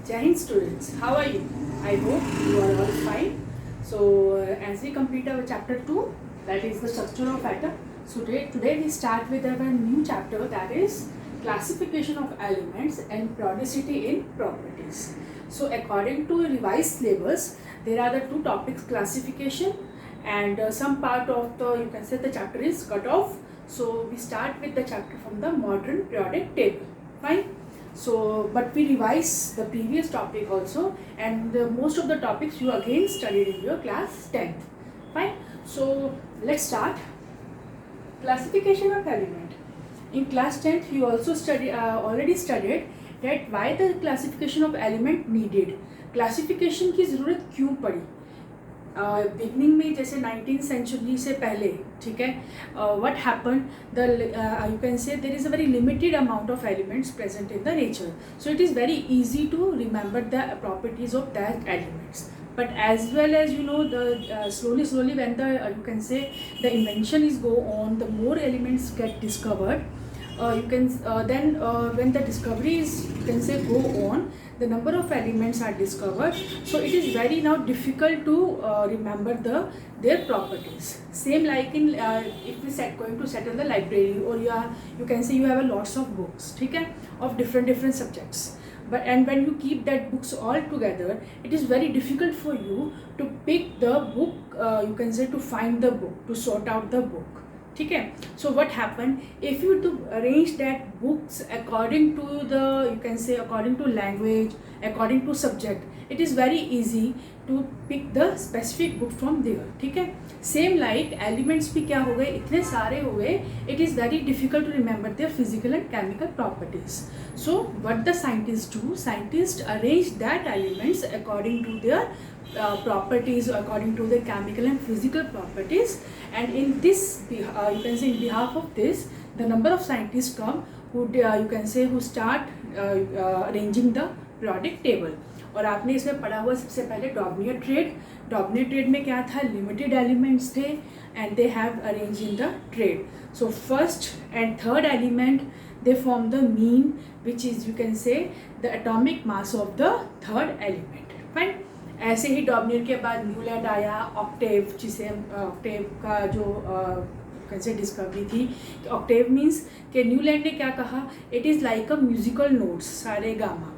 Jai Hind students, how are you? I hope you are all fine. So as we complete our chapter 2, that is the structure of atom. So today we start with our new chapter, that is classification of elements and periodicity in properties. So according to revised syllabus, there are the two topics, classification and some part of the, you can say, the chapter is cut off. So we start with the chapter from the modern periodic table. Fine. So, but we revise the previous topic also, and most of the topics you again studied in your class 10th. Fine. So let's start. Classification of element. In class 10th, you also already studied that why the classification of element needed. Classification की ज़रूरत क्यों पड़ी? Beginning में जैसे 19th century से पहले, ठीक है, what happen the you can say there is a very limited amount of elements present in the nature, so it is very easy to remember the properties of that elements. But as well as you know, the slowly when the you can say the invention is go on, the more elements get discovered. You can then when the discoveries, you can say, go on, the number of elements are discovered, so it is very now difficult to remember their properties. Same like in if we going to settle the library, or you can say you have a lots of books, ठीक है, of different subjects. But and when you keep that books all together, it is very difficult for you to pick the book, you can say, to find the book, to sort out the book. ठीक है. So what happened if you to arrange that books according to the, you can say, according to language, according to subject, it is very easy to pick the specific book from there. ठीक है. Same like elements भी क्या हो गए, इतने सारे हो गए, it is very difficult to remember their physical and chemical properties. So what the scientists do, scientists arrange that elements according to their properties, according to the chemical and physical properties, and in this you can say in behalf of this, the number of scientists come who you can say who start arranging the periodic table. और आपने इसमें पढ़ा हुआ सबसे पहले Dornier trade. Dornier trade में क्या था, लिमिटेड एलिमेंट्स थे and they have arrange in the trade. So first and third element they form the mean which is, you can से, the atomic mass of the third element. Fine. ऐसे ही Dornier के बाद Newland आया, Octave, जिसे Octave का जो कैसे discovery थी. ऑक्टेव मीन्स कि न्यूलैंड ने क्या कहा, it is like a musical notes, सारे गामा.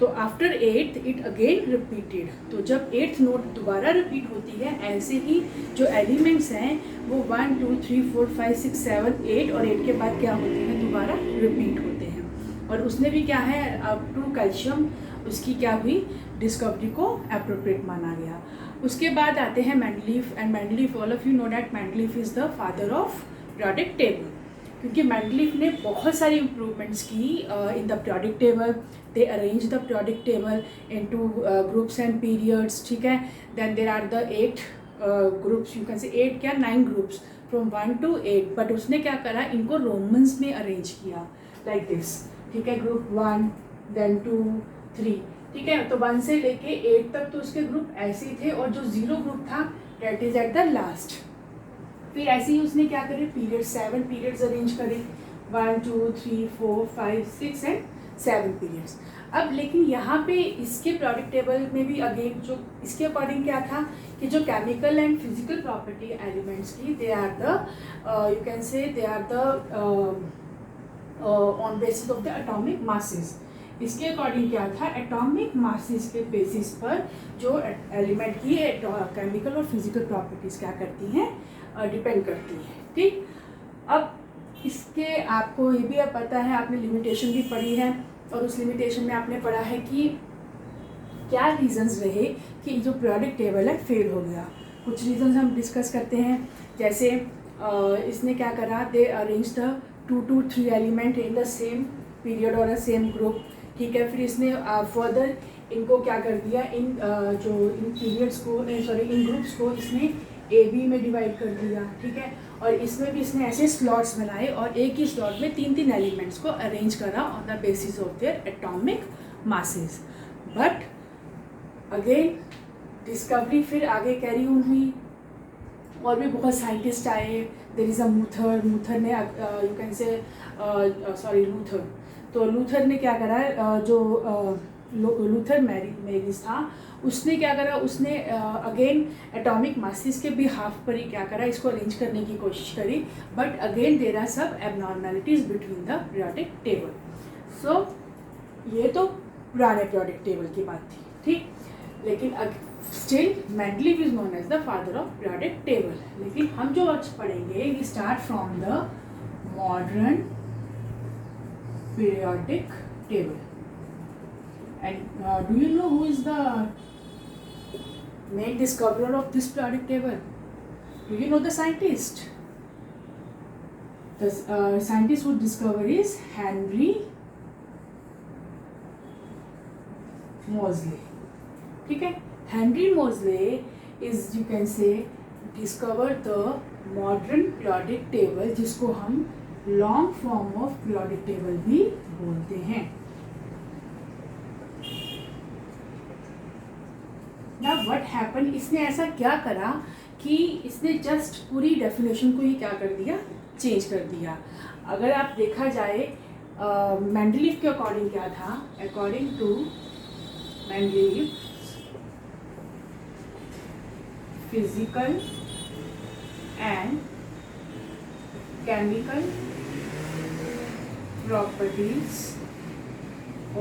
तो after 8th it again repeated. तो जब 8th नोट दोबारा रिपीट होती है, ऐसे ही जो एलिमेंट्स हैं वो 1 2 3 4 5 6 7 8 और 8 के बाद क्या होते हैं, दोबारा रिपीट होते हैं. और उसने भी क्या है, अप टू कैल्शियम, उसकी क्या हुई, डिस्कवरी को अप्रोप्रिएट माना गया. उसके बाद आते हैं Mendeleev, and Mendeleev, all of you know that Mendeleev is the father of periodic table, क्योंकि मेंडलीफ ने बहुत सारी इम्प्रूवमेंट्स की in the periodic table. They arrange the periodic table into groups and periods. ठीक है. Then there are the 8 groups, you can say 8 क्या 9 groups from 1 to 8. But उसने क्या करा, इनको रोमन्स में अरेंज किया लाइक दिस. ठीक है. Group 1, then 2, 3. ठीक है. तो 1 से लेके 8 तक तो उसके ग्रुप ऐसे ही थे, और जो 0 ग्रुप था that is at the last. फिर ऐसे ही उसने क्या करे, पीरियड 7 पीरियड्स अरेंज करे, 1 2 3 4 5 6 एंड 7 पीरियड्स. अब लेकिन यहाँ पे इसके periodic टेबल में भी अगेन जो इसके अकॉर्डिंग क्या था कि जो chemical and physical property elements की, they are the, you can say, they are the on basis of the atomic masses. इसके अकॉर्डिंग क्या था, एटॉमिक मासेस के बेसिस पर जो एलिमेंट की केमिकल और फिजिकल प्रॉपर्टीज़ क्या करती हैं, डिपेंड करती हैं. ठीक. अब इसके आपको ये भी अब पता है, आपने लिमिटेशन भी पढ़ी है, और उस लिमिटेशन में आपने पढ़ा है कि क्या रीजंस रहे कि जो periodic टेबल है फेल हो गया. कुछ रीजंस हम डिस्कस करते हैं. जैसे इसने क्या करा, they arrange the 2 to 3 element in the same period और सेम ग्रुप. ठीक है. फिर इसने फर्दर इनको क्या कर दिया, इन जो इन पीरियड्स को, सॉरी इन ग्रुप्स को इसने AB में डिवाइड कर दिया. ठीक है. और इसमें भी इसने ऐसे स्लॉट्स बनाए, और एक ही स्लॉट में 3 एलिमेंट्स को अरेंज करा on the basis of their atomic masses. But again discovery फिर आगे कैरी ऑन हुई, और भी बहुत साइंटिस्ट आए. देयर इज़ अ मूथर ने, यू कैन से, सॉरी लूथर. तो लूथर ने क्या करा, जो लूथर मैरिज था, उसने क्या करा, उसने अगेन एटॉमिक मासेस के भी हाफ पर ही क्या करा, इसको अरेंज करने की कोशिश करी, बट अगेन देयर आर सब abnormalities between the periodic table. So ये तो पुराने पीरियोडिक टेबल की बात थी, ठीक। लेकिन still Mendeleev is known as the father of periodic table. लेकिन हम जो आज पढ़ेंगे, we start from the modern periodic table. And do you know who is the main discoverer of this periodic table? Do you know the scientist? The scientist who discovered is Henry Moseley. ठीक है, Henry Moseley is, you can say, discovered the modern periodic table, जिसको हम long form of periodic table भी बोलते हैं। ना what happen, इसने ऐसा क्या करा कि इसने जस्ट पूरी डेफिनेशन को ही क्या कर दिया, चेंज कर दिया। अगर आप देखा जाए मेंडलीव के अकॉर्डिंग क्या था, according to Mendeleev physical and chemical properties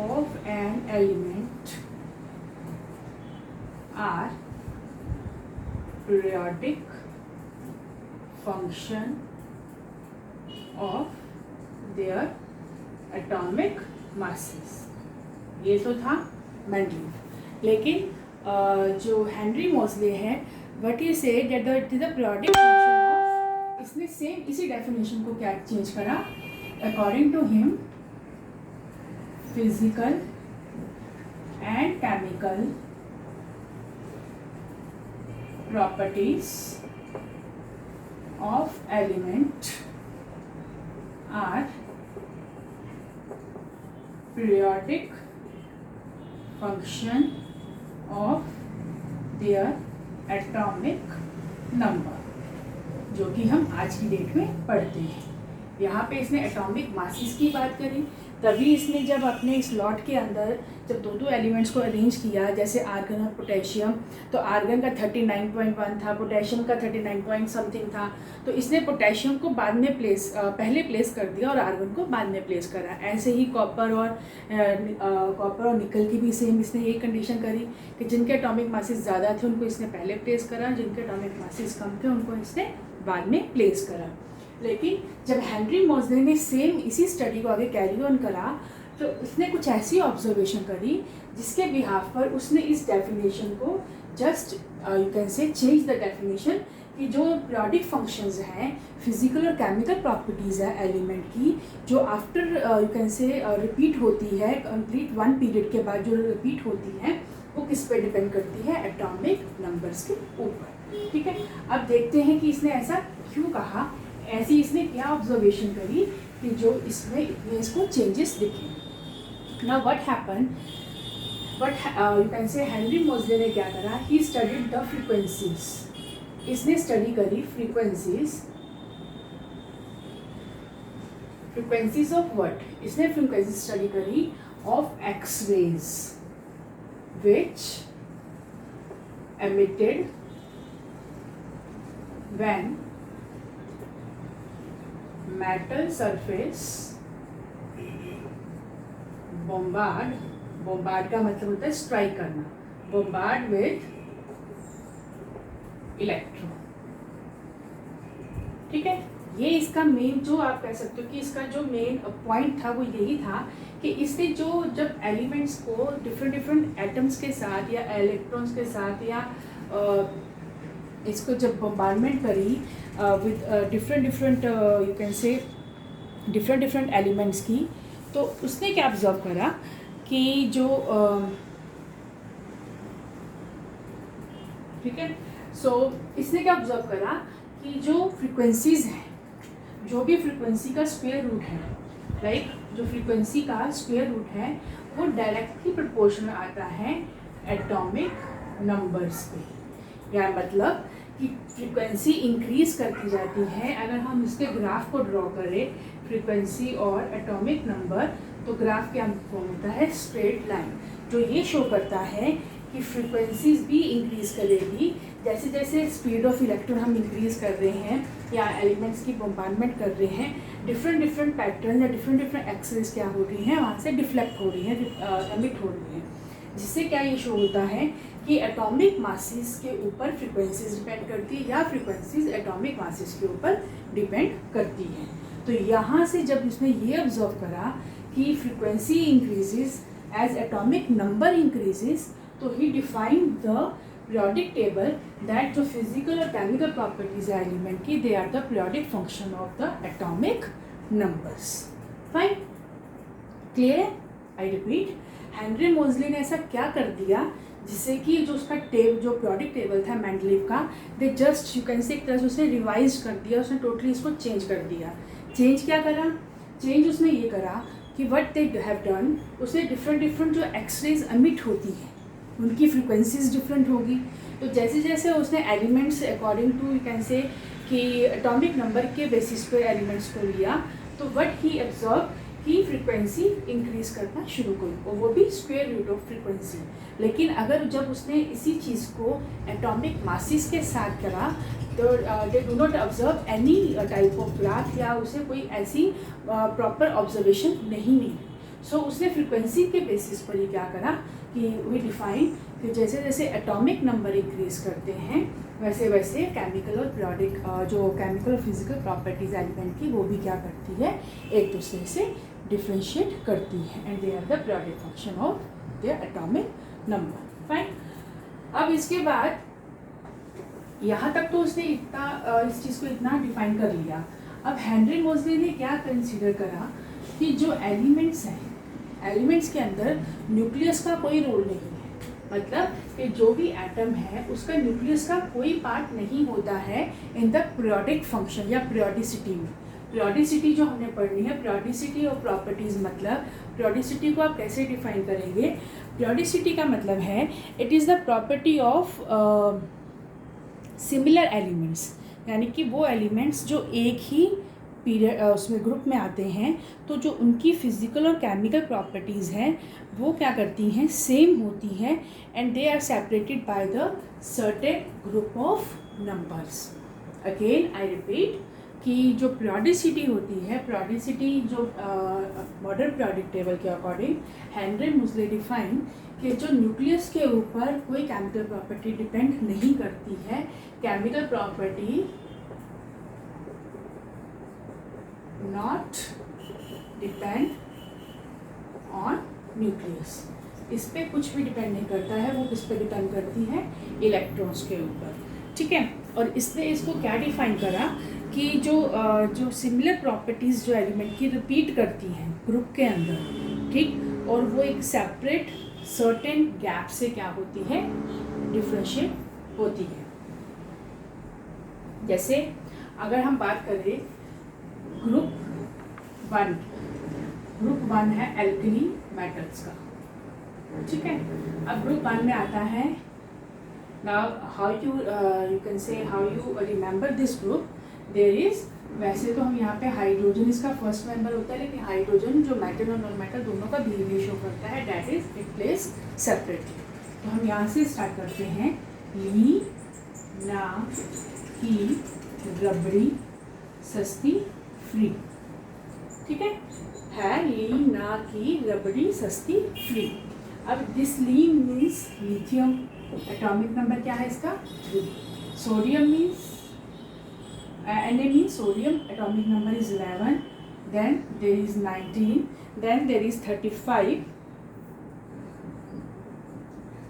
of an element are periodic function of their atomic masses। ये तो था मेंडलीव। लेकिन जो हेनरी मोस्ले है, what he said that the periodic function of, इसने सेम इसी डेफिनेशन को क्या चेंज करा, according to him physical and chemical properties of element are periodic function of their atomic number, जो कि हम आज की डेट में पढ़ते हैं। यहाँ पे इसने एटॉमिक मासेस की बात करी, तभी इसने जब अपने इस लॉट के अंदर जब दो एलिमेंट्स को अरेंज किया, जैसे आर्गन और पोटेशियम, तो आर्गन का 39.1 था, पोटेशियम का 39 पॉइंट समथिंग था, तो इसने पोटेशियम को बाद में पहले प्लेस कर दिया और आर्गन को बाद में प्लेस करा। ऐसे ही कॉपर और निकल की भी सेम इसने यही कंडीशन करी कि जिनके एटॉमिक मासेस ज़्यादा थे उनको इसने पहले प्लेस करा, जिनके एटॉमिक मासेस कम थे उनको इसने बाद में प्लेस करा। लेकिन जब हेनरी मोस्ले ने सेम इसी स्टडी को आगे कैरी ऑन करा, तो उसने कुछ ऐसी ऑब्जर्वेशन करी जिसके बिहाफ पर उसने इस डेफिनेशन को जस्ट यू कैन से चेंज द डेफिनेशन, कि जो पीरियोडिक फंक्शंस हैं, फिजिकल और केमिकल प्रॉपर्टीज़ है एलिमेंट की, जो आफ्टर यू कैन से रिपीट होती है, कंप्लीट वन पीरियड के बाद जो रिपीट होती है, वो किस पे डिपेंड करती है, एटॉमिक नंबर्स के ऊपर। ठीक है, अब देखते हैं कि इसने ऐसा क्यों कहा, ऐसी इसने क्या ऑब्जर्वेशन करी कि जो इसमें इतने इसको चेंजेस दिखे। Now what happen, you can say Henry Moseley ने क्या करा, ही स्टडीड द फ्रीक्वेंसीज। इसने स्टडी करी फ्रीक्वेंसीज ऑफ व्हाट, इसने फ्रीक्वेंसी स्टडी करी of X rays which emitted when metal surface bombard का मतलब होता है स्ट्राइक करना, bombard with electron। ठीक है, ये इसका मेन, जो आप कह सकते हो कि इसका जो मेन पॉइंट था वो यही था कि इसने जो जब एलिमेंट्स को डिफरेंट एटम्स के साथ या इलेक्ट्रॉन्स के साथ या इसको जब बम्बार्डमेंट करी विद डिफरेंट यू कैन से डिफरेंट एलिमेंट्स की, तो उसने क्या ऑब्जर्व करा कि जो ठीक है, सो इसने क्या ऑब्जर्व करा कि जो फ्रीक्वेंसीज हैं, जो भी फ्रीक्वेंसी का स्क्वायर रूट है, लाइक जो फ्रीक्वेंसी का स्क्वायर रूट है वो डायरेक्टली प्रोपोर्शनल आता है एटॉमिक नंबर्स पे। या मतलब कि फ्रीक्वेंसी इंक्रीज करती जाती है। अगर हम इसके ग्राफ को ड्रॉ करें फ्रीक्वेंसी और एटॉमिक नंबर, तो ग्राफ क्या फॉर्म होता है, स्ट्रेट लाइन, जो ये शो करता है कि फ्रीक्वेंसीज भी इंक्रीज करेगी जैसे जैसे स्पीड ऑफ इलेक्ट्रॉन हम इंक्रीज कर रहे हैं या एलिमेंट्स की बम्बार्डमेंट कर रहे हैं, डिफरेंट पैटर्न या डिफरेंट एक्सरेज क्या हो रही हैं, वहाँ से डिफ्लेक्ट हो रही हैं, एमिट हो रही हैं, जिससे क्या ये शो होता है कि एटॉमिक मासेस के ऊपर फ्रीक्वेंसीज डिपेंड करती है या फ्रीक्वेंसीज एटॉमिक मासेस के ऊपर डिपेंड करती हैं। तो यहाँ से जब उसने ये ऑब्जर्व करा कि frequency increases as atomic number increases, तो ही defined the periodic table that जो फिजिकल और केमिकल प्रॉपर्टीज है एलिमेंट की, they are the periodic function of the atomic numbers. Fine, clear है? आई रिपीट, हेनरी मोज़ली ने ऐसा क्या कर दिया जिससे कि जो उसका जो पीरियोडिक टेबल था मेंडलीव का, दे जस्ट यू कैन से एक तरह से उसने रिवाइज कर दिया, उसने टोटली इसको चेंज कर दिया। चेंज क्या करा? चेंज उसने ये करा कि व्हाट दे हैव डन, उसने डिफरेंट जो एक्सरेज एमिट होती हैं उनकी फ्रीक्वेंसीज डिफरेंट होगी। तो जैसे जैसे उसने elements according to you can say कि एटॉमिक नंबर के बेसिस पे एलिमेंट्स को लिया, तो व्हाट ही ऑब्जर्व की फ्रीक्वेंसी इंक्रीज करना शुरू करी, और वो भी स्क्वायर रूट ऑफ फ्रीक्वेंसी। लेकिन अगर जब उसने इसी चीज़ को एटॉमिक मासेस के साथ करा, तो they do not observe any type of graph या उसे कोई ऐसी प्रॉपर ऑब्जर्वेशन नहीं मिली। सो उसने फ्रीक्वेंसी के बेसिस पर ही क्या करा कि वी डिफाइन कि जैसे जैसे एटॉमिक नंबर इंक्रीज करते हैं वैसे वैसे केमिकल और पीरियोडिक जो केमिकल और फिजिकल प्रॉपर्टीज एलिमेंट की वो भी क्या करती है, एक दूसरे से डिफ्रेंशिएट करती है, and they are the periodic function of the atomic number. Fine, अब इसके बाद यहाँ तक तो उसने इतना इस चीज़ को इतना डिफाइन कर लिया। अब हेनरी मोज़ली ने क्या कंसीडर करा कि जो एलिमेंट्स हैं, एलिमेंट्स के अंदर न्यूक्लियस का कोई रोल नहीं है, मतलब कि जो भी एटम है उसका न्यूक्लियस का कोई पार्ट नहीं होता है इन द पीरियोडिक फंक्शन या पीरियोडिसिटी में। पीरियोडिसिटी जो हमने पढ़नी है, पीरियोडिसिटी और प्रॉपर्टीज़, मतलब पीरियोडिसिटी को आप कैसे डिफाइन करेंगे? पीरियोडिसिटी का मतलब है it is the property of similar elements, यानी कि वो एलिमेंट्स जो एक ही पीरियड उसमें ग्रुप में आते हैं, तो जो उनकी फिजिकल और केमिकल प्रॉपर्टीज़ हैं वो क्या करती हैं, सेम होती हैं, and they are separated by the certain group of numbers. Again I repeat कि जो पीरियोडिसिटी होती है, पीरियोडिसिटी जो मॉडर्न पीरियोडिक टेबल के अकॉर्डिंग हेनरी मोज़ली डिफाइन कि जो न्यूक्लियस के ऊपर कोई केमिकल प्रॉपर्टी डिपेंड नहीं करती है, chemical property not depend on nucleus, इस पे कुछ भी डिपेंड नहीं करता है, वो किस पे डिपेंड करती है, इलेक्ट्रॉन्स के ऊपर। ठीक है, और इसने इसको क्या डिफाइन करा कि जो सिमिलर प्रॉपर्टीज़ जो एलिमेंट की रिपीट करती हैं ग्रुप के अंदर, ठीक, और वो एक सेपरेट सर्टेन गैप से क्या होती है, डिफरेंशिएट होती है। जैसे अगर हम बात करें ग्रुप वन है एल्कली मेटल्स का, ठीक है। अब ग्रुप वन में आता है, now how you can say how you remember this group, there is, वैसे तो हम यहाँ पे हाइड्रोजन इसका फर्स्ट मेंबर होता है, लेकिन हाइड्रोजन जो मेटल और नॉन मेटल दोनों का बिहेवियर शो करता है, that is it place separately. तो हम यहाँ से स्टार्ट करते हैं, ली ना की रबड़ी सस्ती फ्री, ठीक है ली ना की रबड़ी सस्ती फ्री। अब this Li means lithium, atomic number क्या है इसका, 3। Sodium means Na means sodium, atomic number is 11, then there is 19, then there is 35,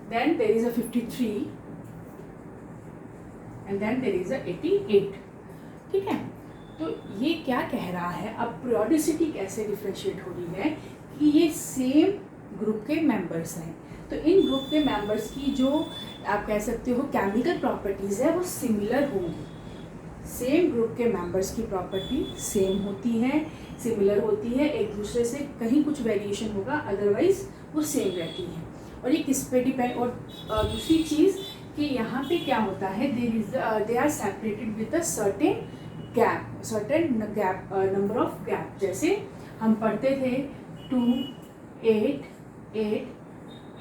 then there is a 53, and then there is a 88, ठीक है। तो ये क्या कह रहा है, अब पीरियोडिसिटी कैसे डिफरेंशिएट हो रही है कि ये सेम ग्रुप के मेंबर्स हैं, तो इन ग्रुप के मेंबर्स की जो आप कह सकते हो केमिकल प्रॉपर्टीज़ है वो सिमिलर होंगी, सेम ग्रुप के मेंबर्स की प्रॉपर्टी सेम होती है, सिमिलर होती है, एक दूसरे से कहीं कुछ वेरिएशन होगा, अदरवाइज वो सेम रहती है। और ये किस पे डिपेंड, और दूसरी चीज़ कि यहाँ पे क्या होता है, they are separated with a certain gap, number of gap. जैसे हम पढ़ते थे 2, 8, 8,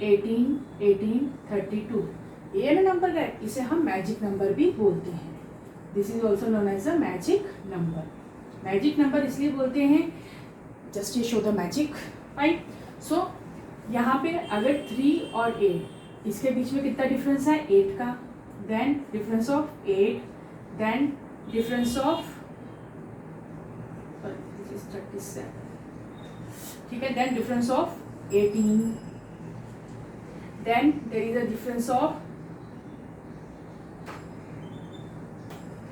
18, 18, 32, ये ना नंबर गैप, इसे हम मैजिक नंबर भी बोलते हैं। This is also known as a magic number. Magic number इसलिए बोलते हैं, जस्ट ये show the magic, right. So यहाँ पे अगर 3 और 8, इसके बीच में कितना डिफरेंस है, 8 का, then difference of 8, then difference of 37, ठीक है, then difference of 18, then there is a difference of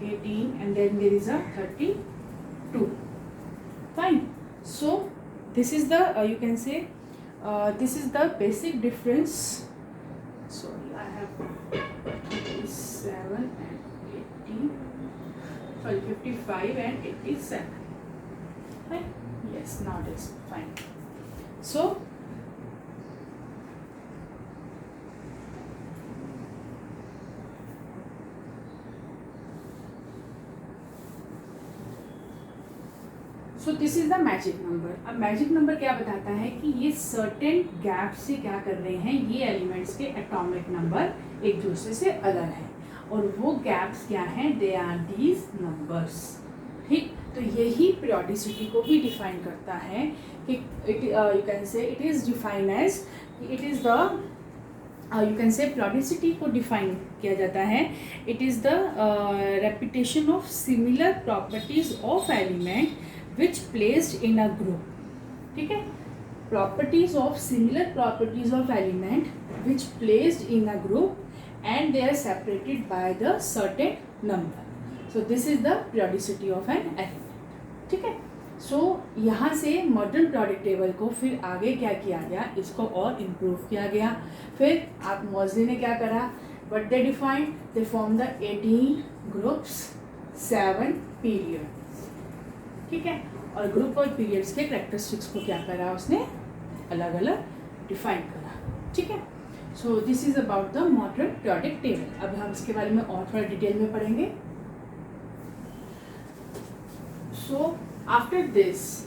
18 and then there is a 32, fine. So this is the you can say this is the basic difference. Sorry, I have 57 and 18, sorry 55 and 87, fine. Yes, now it is fine. So this is the magic number. अब magic number क्या बताता है कि ये certain gap से क्या कर रहे हैं, ये एलिमेंट्स के एटॉमिक नंबर एक दूसरे से अलग हैं, और वो गैप्स क्या हैं, दे आर दीज नंबर्स, ठीक। तो यही पीरियोडिसिटी को भी डिफाइन करता है कि you can say it is define as, it is the you can say periodicity को डिफाइन किया जाता है, it is the repetition of similar properties of element which placed in a group, ठीक है, properties of similar properties of element which placed in a group and they are separated by the certain number. So this is the periodicity of an element, ठीक है। So यहाँ से modern periodic table को फिर आगे क्या किया गया, इसको और इम्प्रूव किया गया। फिर आप मोज़ली ने क्या करा, what they defined, they formed the 18 groups, 7 periods, ठीक है, और ग्रुप और पीरियड्स के कैरेक्टरिस्टिक्स को क्या करा उसने, अलग अलग डिफाइन करा, ठीक है। So this is about the modern periodic table. अब हम इसके बारे में और थोड़ा डिटेल में पढ़ेंगे। So after this